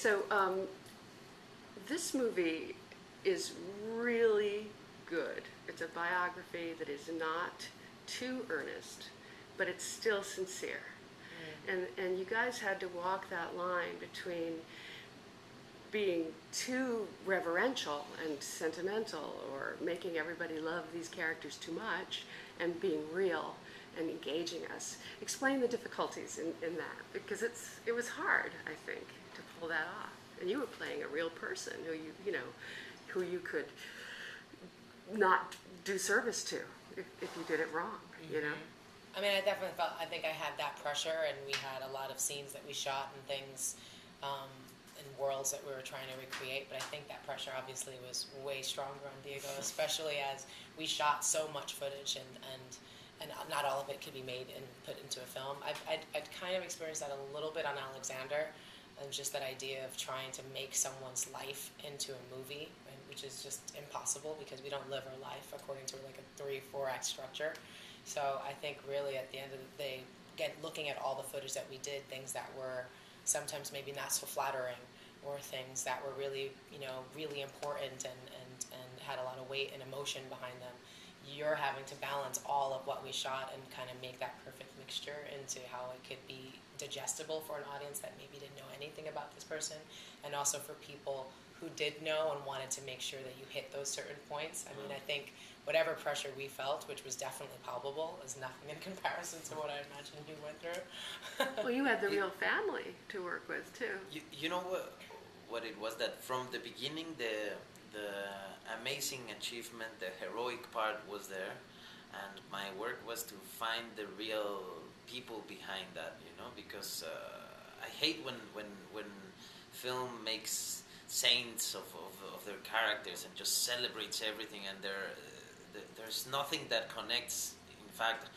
So this movie is really good. It's a biography that is not too earnest, but it's still sincere. And you guys had to walk that line between being too reverential and sentimental or making everybody love these characters too much and being real and engaging us. Explain the difficulties in that, because it was hard, I think, to pull that off. And you were playing a real person who you could not do service to if you did it wrong, you know? I mean, I definitely felt, I think I had that pressure, and we had a lot of scenes that we shot and things in worlds that we were trying to recreate, but I think that pressure obviously was way stronger on Diego, especially as we shot so much footage and not all of it could be made and put into a film. I'd kind of experienced that a little bit on Alexander, and just that idea of trying to make someone's life into a movie, which is just impossible because we don't live our life according to like a 3-4 act structure. So I think really at the end of the day, again, looking at all the footage that we did, things that were sometimes maybe not so flattering, or things that were really, really important and had a lot of weight and emotion behind them, you're having to balance all of what we shot and kind of make that perfect mixture into how it could be digestible for an audience that maybe didn't know anything about this person, and also for people who did know and wanted to make sure that you hit those certain points. I mean, I think whatever pressure we felt, which was definitely palpable, is nothing in comparison to what I imagine you went through. Well, you had the real family to work with too. You know what it was, that from the beginning the amazing achievement, the heroic part was there, and my work was to find the real people behind that, because I hate when film makes saints of their characters and just celebrates everything, and there's nothing that connects, in fact,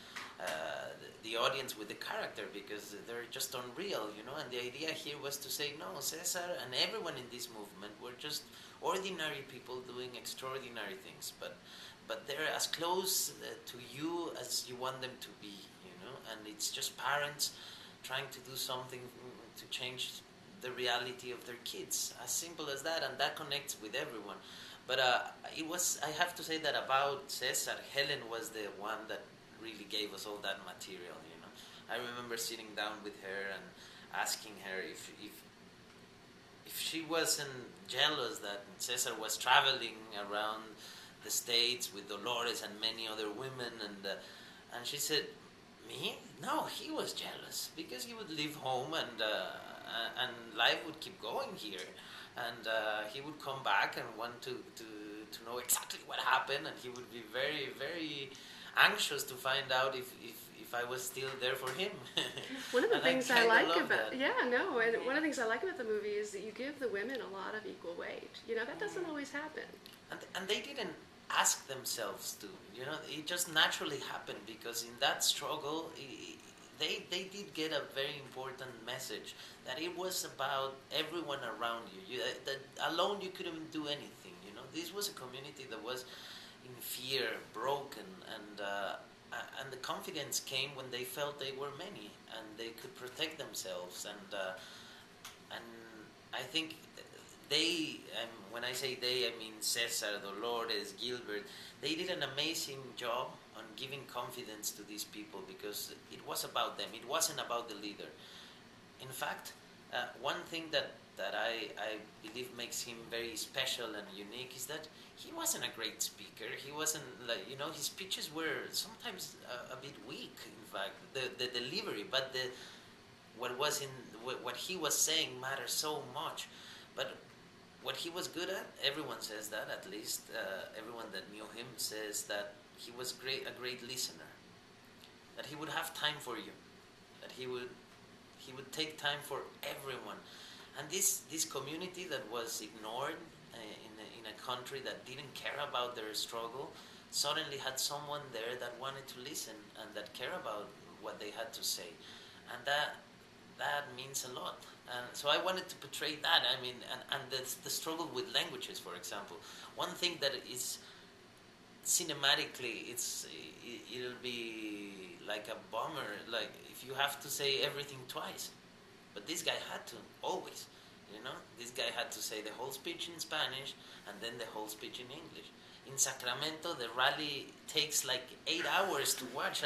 the audience with the character, because they're just unreal, and the idea here was to say, no, Cesar and everyone in this movement were just ordinary people doing extraordinary things, but they're as close to you as you want them to be, and it's just parents trying to do something to change the reality of their kids, as simple as that, and that connects with everyone. But I have to say that about Cesar, Helen was the one that really gave us all that material, I remember sitting down with her and asking her if she wasn't jealous that Cesar was traveling around the States with Dolores and many other women, and she said, me? No, he was jealous, because he would leave home and life would keep going here, and he would come back and want to know exactly what happened, and he would be very, very anxious to find out if I was still there for him. One of the things I like about one of the things I like about the movie is that you give the women a lot of equal weight. That doesn't always happen. And they didn't ask themselves to. It just naturally happened, because in that struggle, they did get a very important message, that it was about everyone around you. That alone you couldn't do anything. This was a community that was in fear, broken, and the confidence came when they felt they were many and they could protect themselves. And I think they, when I say they, I mean Cesar, Dolores, Gilbert, they did an amazing job on giving confidence to these people, because it was about them. It wasn't about the leader. In fact, one thing that I believe makes him very special and unique is that he wasn't a great speaker. He wasn't his speeches were sometimes a bit weak, in fact, the delivery, but what he was saying mattered so much. But what he was good at, everyone says that, at least everyone that knew him says that he was a great listener, that he would have time for you, that he would take time for everyone. And this community that was ignored in a country that didn't care about their struggle suddenly had someone there that wanted to listen and that cared about what they had to say, and that means a lot. And so I wanted to portray that. I mean, and the struggle with languages, for example. One thing that is cinematically, it'll be like a bummer, like if you have to say everything twice. But this guy had to, always. You know, this guy had to say the whole speech in Spanish and then the whole speech in English. In Sacramento, the rally takes like 8 hours to watch.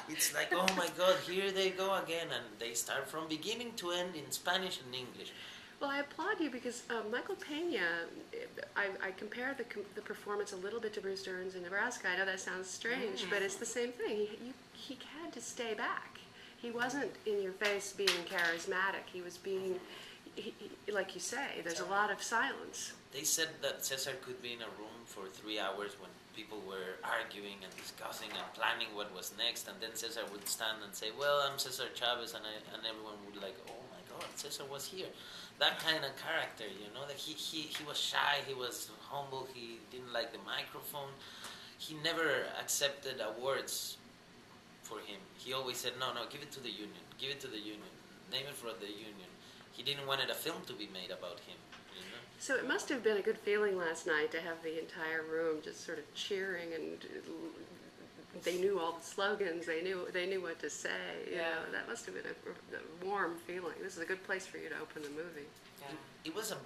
It's like, oh my God, here they go again, and they start from beginning to end in Spanish and English. Well, I applaud you because Michael Pena, I compare the performance a little bit to Bruce Dern's in Nebraska. I know that sounds strange, but it's the same thing. He had to stay back. He wasn't in your face being charismatic. He was being, like you say, there's a lot of silence. They said that Cesar could be in a room for 3 hours when people were arguing and discussing and planning what was next, and then Cesar would stand and say, well, I'm Cesar Chavez, and everyone would like, oh my God, Cesar was here. That kind of character, you know, that he was shy, he was humble, he didn't like the microphone. He never accepted awards for him. He always said, no, give it to the union, give it to the union, name it for the union. He didn't want a film to be made about him, you know. So it must have been a good feeling last night to have the entire room just sort of cheering, and they knew all the slogans. They knew what to say. You know, that must have been a warm feeling. This is a good place for you to open the movie. Yeah. It was and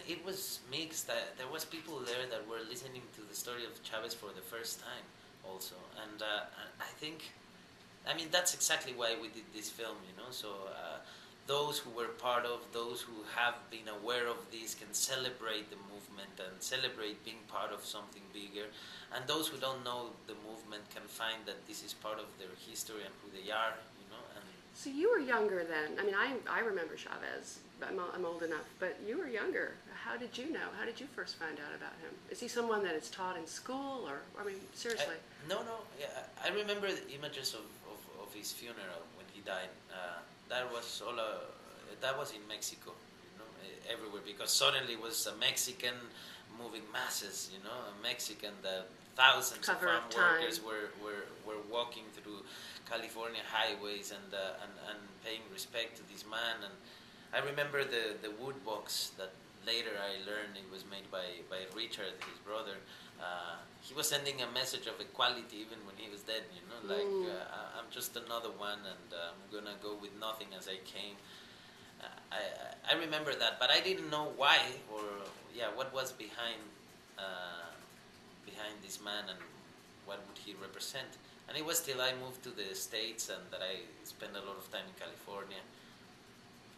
it was mixed. There was people there that were listening to the story of Chavez for the first time, also, and I think, I mean, that's exactly why we did this film. You know, so. Those who were part of, those who have been aware of this can celebrate the movement and celebrate being part of something bigger. And those who don't know the movement can find that this is part of their history and who they are, you know. And So you were younger then. I mean, I remember Chavez. I'm old enough, but you were younger. How did you know? How did you first find out about him? Is he someone that is taught in school, or, I mean, seriously? No. Yeah, I remember the images of his funeral when he died. That was in Mexico, you know, everywhere, because suddenly it was a Mexican moving masses, you know, a Mexican that thousands Cover of of farm workers time. were walking through California highways and paying respect to this man. And I remember the wood box that later I learned it was made by Richard, his brother. He was sending a message of equality even when he was dead, you know, like I'm just another one, and I'm gonna go with nothing as I came. I remember that, but I didn't know why or what was behind this man and what would he represent. And it was till I moved to the States and that I spent a lot of time in California.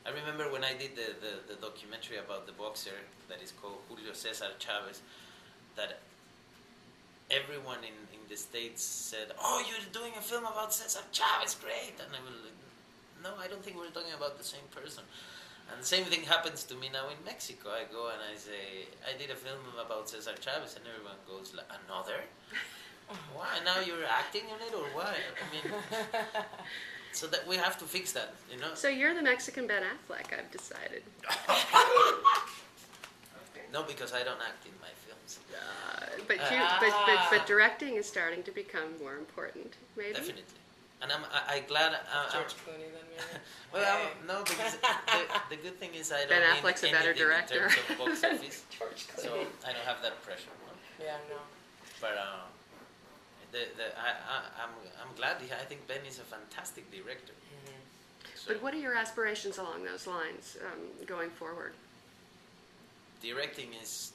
I remember when I did the documentary about the boxer that is called Julio Cesar Chavez, that everyone in the States said, oh, you're doing a film about Cesar Chavez, great. And I was like, no, I don't think we're talking about the same person. And the same thing happens to me now in Mexico. I go and I say, I did a film about Cesar Chavez, and everyone goes, like, another? Why? Now you're acting in it, or why? I mean, so that we have to fix that, you know? So you're the Mexican Ben Affleck, I've decided. No, because I don't act in my films. But directing is starting to become more important, maybe? Definitely. And I'm glad. George Clooney then maybe. Well, no, because the good thing is I don't Ben need Affleck's a better anything director. in terms of box office, George so Clooney. I don't have that pressure. No? Yeah, no. But I'm glad. I think Ben is a fantastic director. Mm-hmm. So But what are your aspirations along those lines going forward? directing is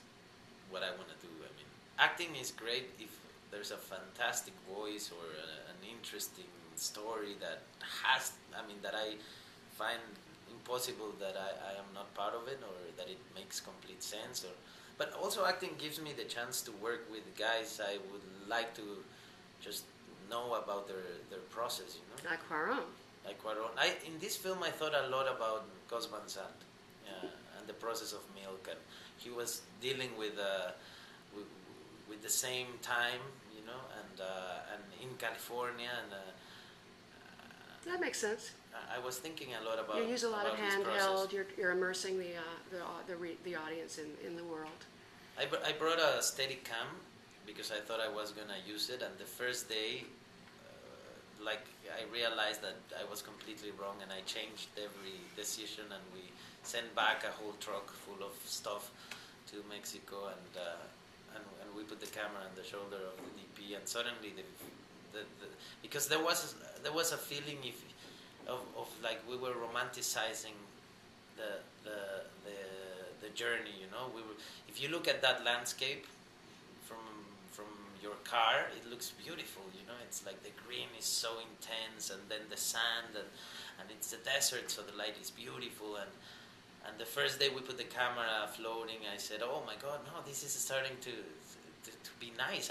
what I want to do. I mean, acting is great if there's a fantastic voice or an interesting story that I find impossible that I am not part of it, or that it makes complete sense. But also acting gives me the chance to work with guys I would like to just know about their process, you know. Like Cuarón. Like Cuarón. In this film I thought a lot about Gus Van Sant and the process of milk, and he was dealing with the same time, you know, and in California, and That makes sense. I was thinking a lot about. You use a lot of about his handheld. process. You're immersing the audience in the world. I brought a Steadicam because I thought I was gonna use it, and the first day, I realized that I was completely wrong, and I changed every decision, and we sent back a whole truck full of stuff to Mexico, and we put the camera on the shoulder of the DP, and suddenly because there was a feeling of like we were romanticizing the journey. You know, if you look at that landscape from your car, it looks beautiful. You know, it's like the green is so intense, and then the sand, and it's the desert, so the light is beautiful. And the first day we put the camera floating, I said, "Oh my God, no! This is starting to be nice.